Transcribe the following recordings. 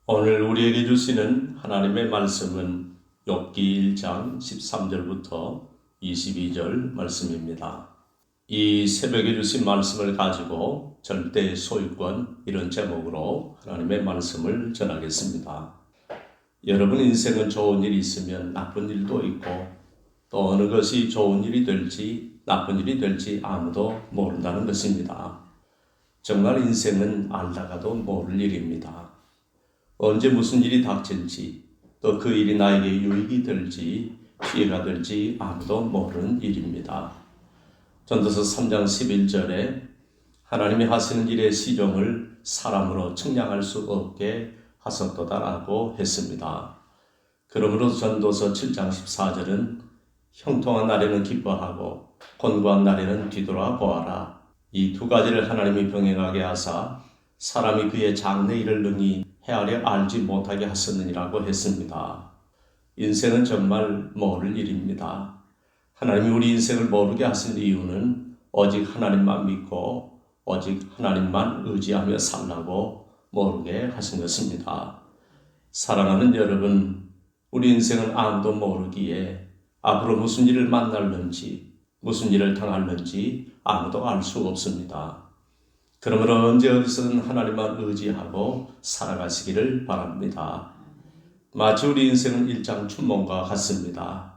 오늘 우리에게 주시는 하나님의 말씀은 욥기 1장 13절부터 22절 말씀입니다. 이 새벽에 주신 말씀을 가지고 절대의 소유권 이런 제목으로 하나님의 말씀을 전하겠습니다. 여러분 인생은 좋은 일이 있으면 나쁜 일도 있고 또 어느 것이 좋은 일이 될지 나쁜 일이 될지 아무도 모른다는 것입니다. 정말 인생은 알다가도 모를 일입니다. 언제 무슨 일이 닥칠지 또 그 일이 나에게 유익이 될지 피해가 될지 아무도 모르는 일입니다. 전도서 3장 11절에 하나님이 하시는 일의 시종을 사람으로 측량할 수 없게 하셨도다라고 했습니다. 그러므로 전도서 7장 14절은 형통한 날에는 기뻐하고 곤고한 날에는 뒤돌아 보아라. 이 두 가지를 하나님이 병행하게 하사 사람이 그의 장래 일을 능히 헤아려 알지 못하게 하셨느니라고 했습니다. 인생은 정말 모를 일입니다. 하나님이 우리 인생을 모르게 하신 이유는 오직 하나님만 믿고 오직 하나님만 의지하며 살라고 모르게 하신 것입니다. 사랑하는 여러분, 우리 인생은 아무도 모르기에 앞으로 무슨 일을 만날는지 무슨 일을 당할는지 아무도 알 수 없습니다. 그러므로 언제 어디서든 하나님만 의지하고 살아가시기를 바랍니다. 마치 우리 인생은 일장 춘몽과 같습니다.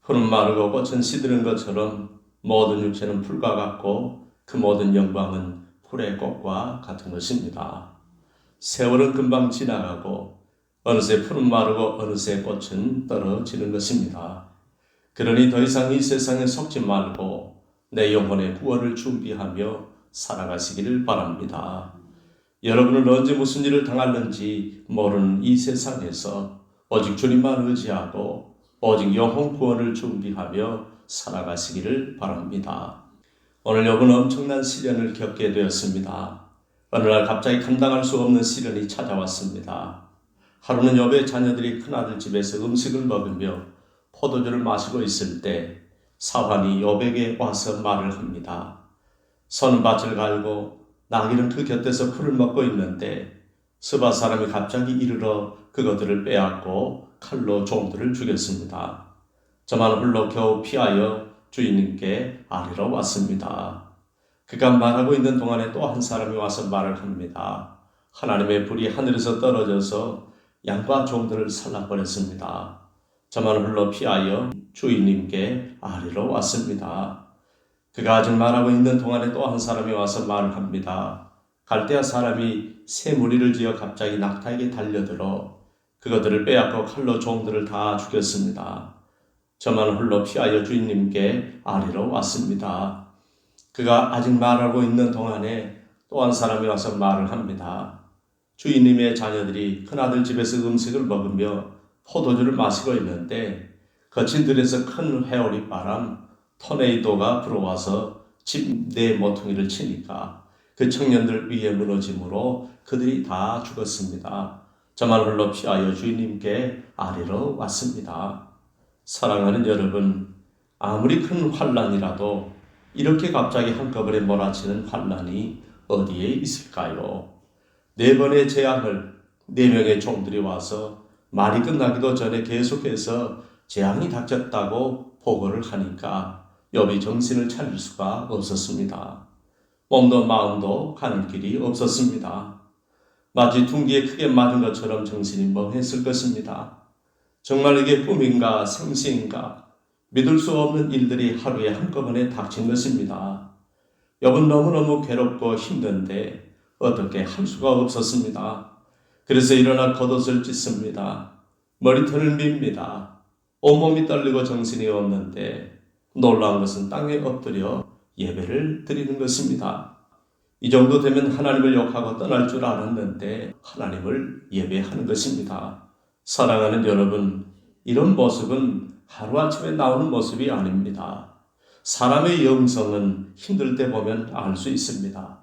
풀은 마르고 꽃은 시드는 것처럼 모든 육체는 풀과 같고 그 모든 영광은 풀의 꽃과 같은 것입니다. 세월은 금방 지나가고 어느새 풀은 마르고 어느새 꽃은 떨어지는 것입니다. 그러니 더 이상 이 세상에 속지 말고 내 영혼의 구원을 준비하며 살아가시기를 바랍니다. 여러분은 언제 무슨 일을 당할는지 모르는 이 세상에서 오직 주님만 의지하고 오직 영혼 구원을 준비하며 살아가시기를 바랍니다. 오늘 욥은 엄청난 시련을 겪게 되었습니다. 어느 날 갑자기 감당할 수 없는 시련이 찾아왔습니다. 하루는 욥의 자녀들이 큰아들 집에서 음식을 먹으며 포도주를 마시고 있을 때 사환이 욥에게 와서 말을 합니다. 서는 밭을 갈고 나귀는 그 곁에서 풀을 먹고 있는데 스바 사람이 갑자기 이르러 그것들을 빼앗고 칼로 종들을 죽였습니다. 저만 홀로 겨우 피하여 주인님께 아뢰러 왔습니다. 그가 말하고 있는 동안에 또 한 사람이 와서 말을 합니다. 하나님의 불이 하늘에서 떨어져서 양과 종들을 살라버렸습니다. 저만 홀로 피하여 주인님께 아뢰러 왔습니다. 그가 아직 말하고 있는 동안에 또 한 사람이 와서 말을 합니다. 갈대아 사람이 새 무리를 지어 갑자기 낙타에게 달려들어 그것들을 빼앗고 칼로 종들을 다 죽였습니다. 저만 홀로 피하여 주인님께 아뢰러 왔습니다. 그가 아직 말하고 있는 동안에 또 한 사람이 와서 말을 합니다. 주인님의 자녀들이 큰아들 집에서 음식을 먹으며 포도주를 마시고 있는데 거친 들에서 큰 회오리 바람 토네이도가 불어와서 집 내 모퉁이를 치니까 그 청년들 위에 무너짐으로 그들이 다 죽었습니다. 저만 홀로 피하여 주인님께 아뢰러 왔습니다. 사랑하는 여러분, 아무리 큰 환난이라도 이렇게 갑자기 한꺼번에 몰아치는 환난이 어디에 있을까요? 4번의 재앙을 4명의 종들이 와서 말이 끝나기도 전에 계속해서 재앙이 닥쳤다고 보고를 하니까 욥이 정신을 차릴 수가 없었습니다. 몸도 마음도 가는 길이 없었습니다. 마치 둥기에 크게 맞은 것처럼 정신이 멍했을 것입니다. 정말 이게 꿈인가 생시인가 믿을 수 없는 일들이 하루에 한꺼번에 닥친 것입니다. 욥은 너무너무 괴롭고 힘든데 어떻게 할 수가 없었습니다. 그래서 일어나 겉옷을 찢습니다. 머리털을 밉니다. 온몸이 떨리고 정신이 없는데 놀라운 것은 땅에 엎드려 예배를 드리는 것입니다. 이 정도 되면 하나님을 욕하고 떠날 줄 알았는데 하나님을 예배하는 것입니다. 사랑하는 여러분, 이런 모습은 하루아침에 나오는 모습이 아닙니다. 사람의 영성은 힘들 때 보면 알 수 있습니다.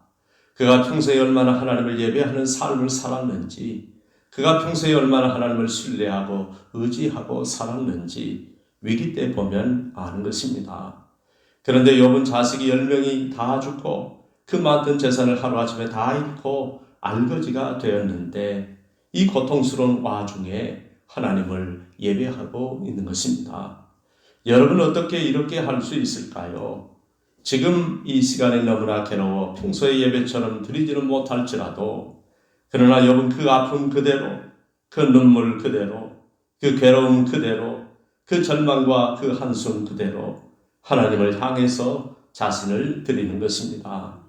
그가 평소에 얼마나 하나님을 예배하는 삶을 살았는지, 그가 평소에 얼마나 하나님을 신뢰하고 의지하고 살았는지 위기 때 보면 아는 것입니다. 그런데 욥은 자식이 10명이 다 죽고 그 많던 재산을 하루아침에 다 잃고 알거지가 되었는데 이 고통스러운 와중에 하나님을 예배하고 있는 것입니다. 여러분 어떻게 이렇게 할 수 있을까요? 지금 이 시간이 너무나 괴로워 평소의 예배처럼 드리지는 못할지라도 그러나 여러분 그 아픔 그대로, 그 눈물 그대로, 그 괴로움 그대로, 그 절망과 그 한숨 그대로 하나님을 향해서 자신을 드리는 것입니다.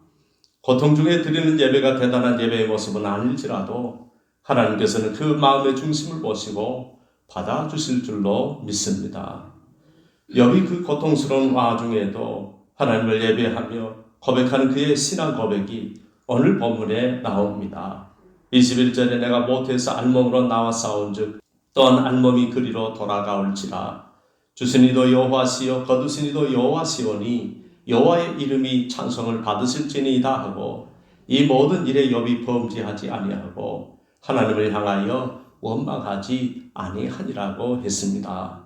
고통 중에 드리는 예배가 대단한 예배의 모습은 아닐지라도 하나님께서는 그 마음의 중심을 보시고 받아주실 줄로 믿습니다. 욥이 그 고통스러운 와중에도 하나님을 예배하며 고백하는 그의 신앙 고백이 오늘 본문에 나옵니다. 21절에 내가 못해서 알몸으로 나와 싸운즉 또한 알몸이 그리로 돌아가올지라 주시니도 여호와시요 거두시니도 여호와시오니 여호와의 이름이 찬송을 받으실지니이다 하고 이 모든 일에 욥이 범죄하지 아니하고 하나님을 향하여 원망하지 아니하니라고 했습니다.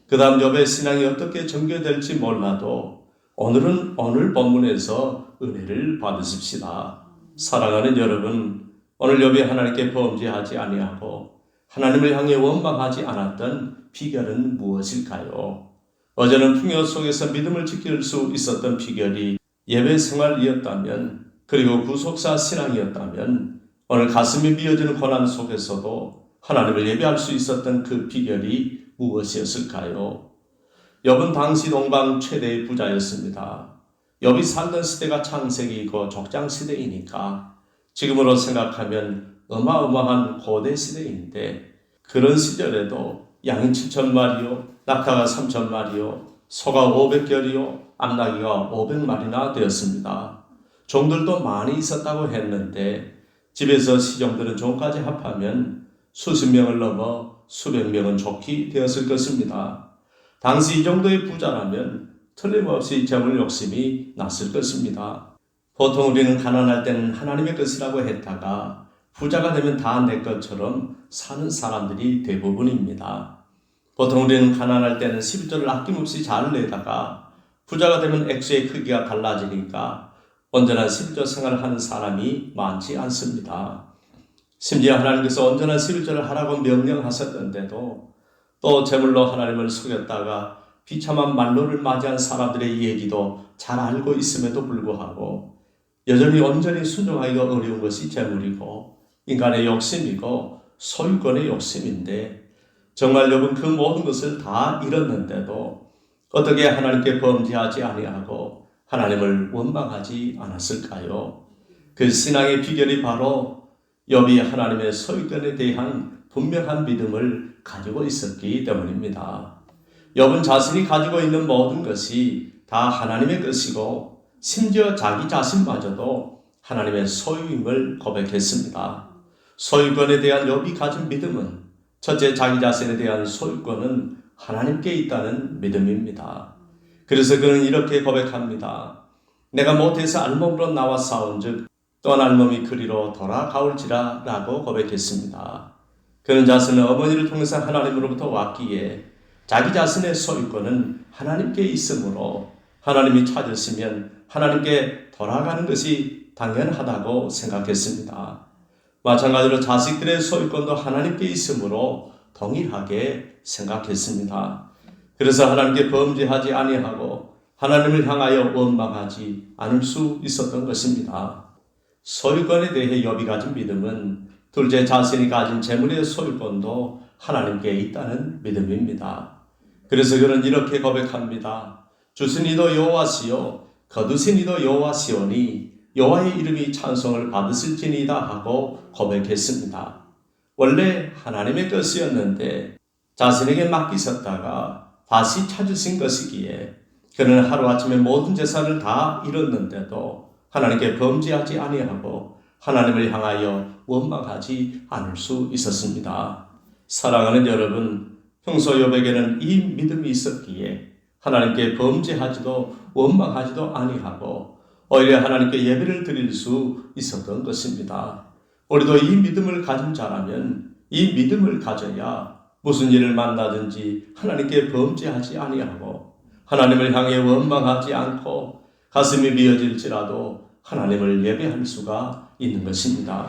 그 다음 욥의 신앙이 어떻게 전개될지 몰라도 오늘은 오늘 본문에서 은혜를 받으십시다. 사랑하는 여러분, 오늘 욥이 하나님께 범죄하지 아니하고 하나님을 향해 원망하지 않았던 비결은 무엇일까요? 어제는 풍요 속에서 믿음을 지킬 수 있었던 비결이 예배 생활이었다면, 그리고 구속사 신앙이었다면 오늘 가슴이 미어지는 고난 속에서도 하나님을 예배할 수 있었던 그 비결이 무엇이었을까요? 욥은 당시 동방 최대의 부자였습니다. 욥이 살던 시대가 창세기이고 족장시대이니까 지금으로 생각하면 어마어마한 고대 시대인데 그런 시절에도 양이 7,000마리요, 낙타가 3,000마리요, 소가 500결이요, 암나귀가 500마리나 되었습니다. 종들도 많이 있었다고 했는데 집에서 시종들은 종까지 합하면 수십 명을 넘어 수백 명은 족히 되었을 것입니다. 당시 이 정도의 부자라면 틀림없이 재물 욕심이 났을 것입니다. 보통 우리는 가난할 때는 하나님의 것이라고 했다가 부자가 되면 다 내 것처럼 사는 사람들이 대부분입니다. 보통 우리는 가난할 때는 11조를 아낌없이 잘 내다가 부자가 되면 액수의 크기가 달라지니까 온전한 11조 생활을 하는 사람이 많지 않습니다. 심지어 하나님께서 온전한 11조를 하라고 명령하셨던데도 또 제물로 하나님을 속였다가 비참한 만로를 맞이한 사람들의 얘기도 잘 알고 있음에도 불구하고 여전히 온전히 순종하기가 어려운 것이 제물이고 인간의 욕심이고 소유권의 욕심인데 정말 욥은 그 모든 것을 다 잃었는데도 어떻게 하나님께 범죄하지 아니하고 하나님을 원망하지 않았을까요? 그 신앙의 비결이 바로 욥이 하나님의 소유권에 대한 분명한 믿음을 가지고 있었기 때문입니다. 욥은 자신이 가지고 있는 모든 것이 다 하나님의 것이고 심지어 자기 자신마저도 하나님의 소유임을 고백했습니다. 소유권에 대한 욥이 가진 믿음은 첫째 자기 자신에 대한 소유권은 하나님께 있다는 믿음입니다. 그래서 그는 이렇게 고백합니다. 내가 못해서 알몸으로 나와 싸운즉 또한 알몸이 그리로 돌아가올지라 라고 고백했습니다. 그는 자신은 어머니를 통해서 하나님으로부터 왔기에 자기 자신의 소유권은 하나님께 있으므로 하나님이 찾으시면 하나님께 돌아가는 것이 당연하다고 생각했습니다. 마찬가지로 자식들의 소유권도 하나님께 있으므로 동일하게 생각했습니다. 그래서 하나님께 범죄하지 아니하고 하나님을 향하여 원망하지 않을 수 있었던 것입니다. 소유권에 대해 욥이 가진 믿음은 둘째 자신이 가진 재물의 소유권도 하나님께 있다는 믿음입니다. 그래서 그는 이렇게 고백합니다. 주시니도 여호와시요 거두시니도 여호와시오니 여호와의 이름이 찬송을 받으실지니이다 하고 고백했습니다. 원래 하나님의 것이었는데 자신에게 맡기셨다가 다시 찾으신 것이기에 그는 하루아침에 모든 재산을 다 잃었는데도 하나님께 범죄하지 아니하고 하나님을 향하여 원망하지 않을 수 있었습니다. 사랑하는 여러분, 평소 욥에게는 이 믿음이 있었기에 하나님께 범죄하지도 원망하지도 아니하고 오히려 하나님께 예배를 드릴 수 있었던 것입니다. 우리도 이 믿음을 가진 자라면 이 믿음을 가져야 무슨 일을 만나든지 하나님께 범죄하지 아니하고 하나님을 향해 원망하지 않고 가슴이 미어질지라도 하나님을 예배할 수가 있는 것입니다.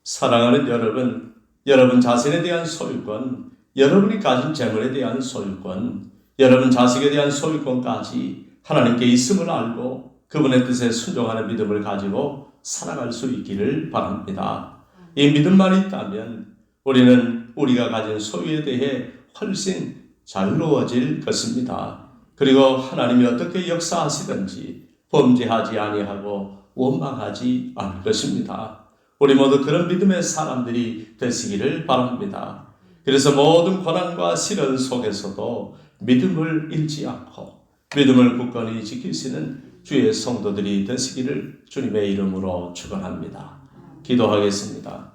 사랑하는 여러분, 여러분 자신에 대한 소유권, 여러분이 가진 재물에 대한 소유권, 여러분 자식에 대한 소유권까지 하나님께 있음을 알고 그분의 뜻에 순종하는 믿음을 가지고 살아갈 수 있기를 바랍니다. 이 믿음만 있다면 우리는 우리가 가진 소유에 대해 훨씬 자유로워질 것입니다. 그리고 하나님이 어떻게 역사하시든지 범죄하지 아니하고 원망하지 않을 것입니다. 우리 모두 그런 믿음의 사람들이 되시기를 바랍니다. 그래서 모든 고난과 시련 속에서도 믿음을 잃지 않고 믿음을 굳건히 지키시는 주의 성도들이 되시기를 주님의 이름으로 축원합니다. 기도하겠습니다.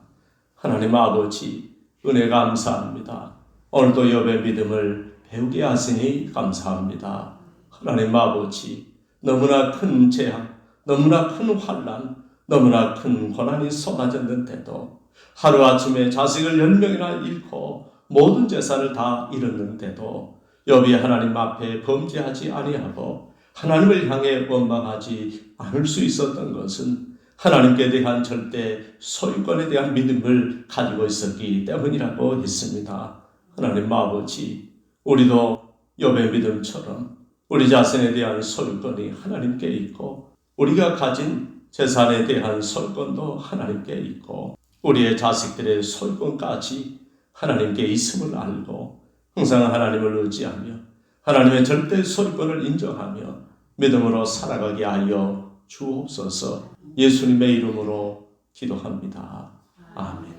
하나님 아버지, 은혜 감사합니다. 오늘도 욥의 믿음을 배우게 하시니 감사합니다. 하나님 아버지, 너무나 큰 재앙, 너무나 큰 환난, 너무나 큰 고난이 쏟아졌는데도 하루아침에 자식을 10명이나 잃고 모든 재산을 다 잃었는데도 욥이 하나님 앞에 범죄하지 아니하고 하나님을 향해 원망하지 않을 수 있었던 것은 하나님께 대한 절대 소유권에 대한 믿음을 가지고 있었기 때문이라고 했습니다. 하나님 아버지, 우리도 욥의 믿음처럼 우리 자신에 대한 소유권이 하나님께 있고 우리가 가진 재산에 대한 소유권도 하나님께 있고 우리의 자식들의 소유권까지 하나님께 있음을 알고 항상 하나님을 의지하며 하나님의 절대 소유권을 인정하며 믿음으로 살아가게 하여 주옵소서. 예수님의 이름으로 기도합니다. 아멘.